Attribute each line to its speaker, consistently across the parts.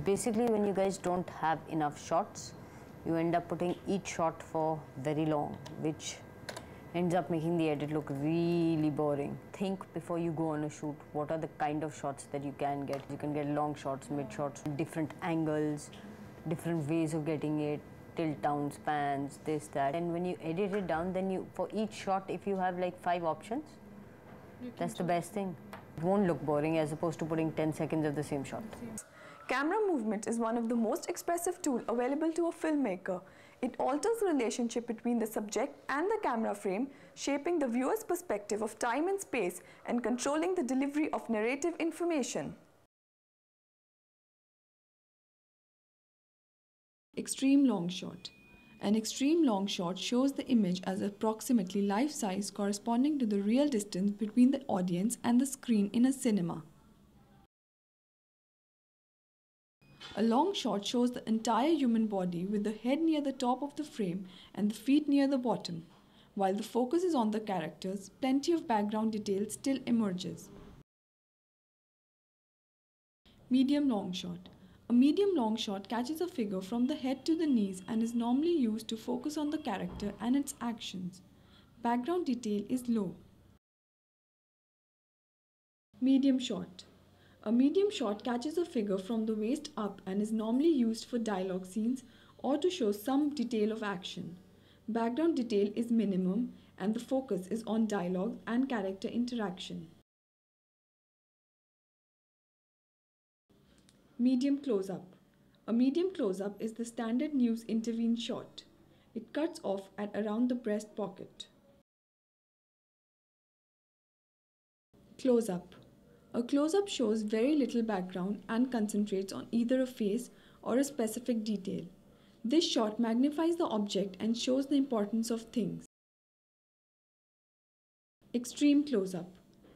Speaker 1: Basically, when you guys don't have enough shots, you end up putting each shot for very long, which ends up making the edit look really boring. Think before you go on a shoot, what are the kind of shots that you can get. You can get long shots, mid shots, different angles, different ways of getting it, tilt down, spans, this, that. And when you edit it down, then you, for each shot, if you have like 5 options, that's the best thing. It won't look boring as opposed to putting 10 seconds of the same shot.
Speaker 2: Camera movement is one of the most expressive tools available to a filmmaker. It alters the relationship between the subject and the camera frame, shaping the viewer's perspective of time and space and controlling the delivery of narrative information.
Speaker 3: Extreme long shot. An extreme long shot shows the image as approximately life-size, corresponding to the real distance between the audience and the screen in a cinema. A long shot shows the entire human body with the head near the top of the frame and the feet near the bottom. While the focus is on the characters, plenty of background detail still emerges. Medium long shot. A medium long shot catches a figure from the head to the knees and is normally used to focus on the character and its actions. Background detail is low. Medium shot. A medium shot catches a figure from the waist up and is normally used for dialogue scenes or to show some detail of action. Background detail is minimum and the focus is on dialogue and character interaction. Medium close-up. A medium close-up is the standard news intervene shot. It cuts off at around the breast pocket. Close-up. A close-up shows very little background and concentrates on either a face or a specific detail. This shot magnifies the object and shows the importance of things. Extreme close-up.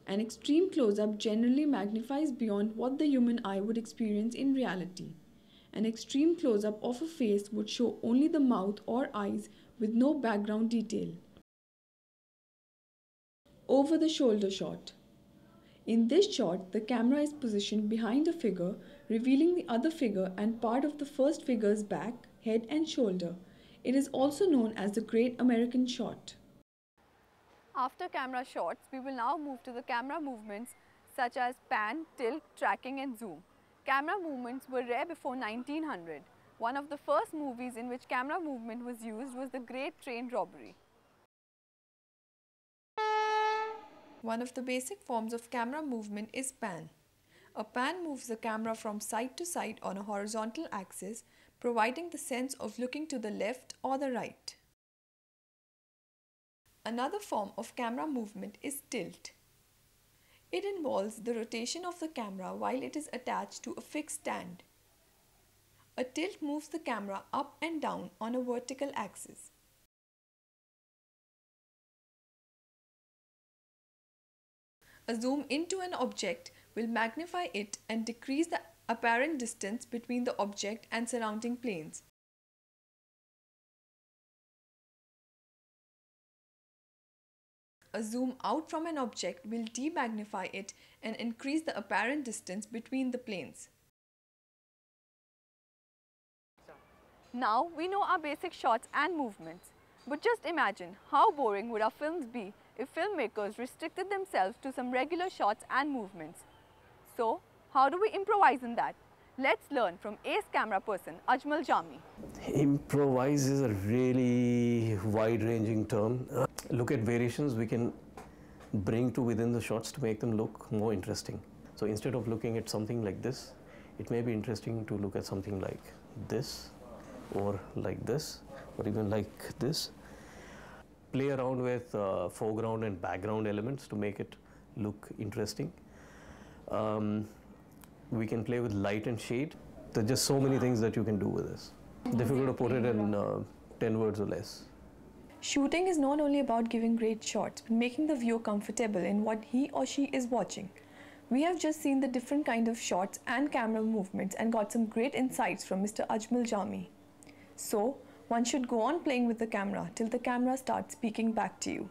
Speaker 3: An extreme close-up generally magnifies beyond what the human eye would experience in reality. An extreme close-up of a face would show only the mouth or eyes with no background detail. Over-the-shoulder shot. In this shot, the camera is positioned behind a figure, revealing the other figure and part of the first figure's back, head and shoulder. It is also known as the Great American Shot.
Speaker 2: After camera shots, we will now move to the camera movements such as pan, tilt, tracking and zoom. Camera movements were rare before 1900. One of the first movies in which camera movement was used was The Great Train Robbery.
Speaker 3: One of the basic forms of camera movement is pan. A pan moves the camera from side to side on a horizontal axis, providing the sense of looking to the left or the right. Another form of camera movement is tilt. It involves the rotation of the camera while it is attached to a fixed stand. A tilt moves the camera up and down on a vertical axis. A zoom into an object will magnify it and decrease the apparent distance between the object and surrounding planes. A zoom out from an object will demagnify it and increase the apparent distance between the planes.
Speaker 2: Now we know our basic shots and movements. But just imagine how boring would our films be if filmmakers restricted themselves to some regular shots and movements. So, how do we improvise in that? Let's learn from ace camera person Ajmal Jami.
Speaker 4: Improvise is a really wide-ranging term. Look at variations we can bring to within the shots to make them look more interesting. So instead of looking at something like this, it may be interesting to look at something like this, or like this, or even like this. Play around with foreground and background elements to make it look interesting. We can play with light and shade. There are just so many things that you can do with this. Difficult to put it in 10 words or less.
Speaker 2: Shooting is not only about giving great shots, but making the viewer comfortable in what he or she is watching. We have just seen the different kind of shots and camera movements and got some great insights from Mr. Ajmal Jami. So, one should go on playing with the camera till the camera starts speaking back to you.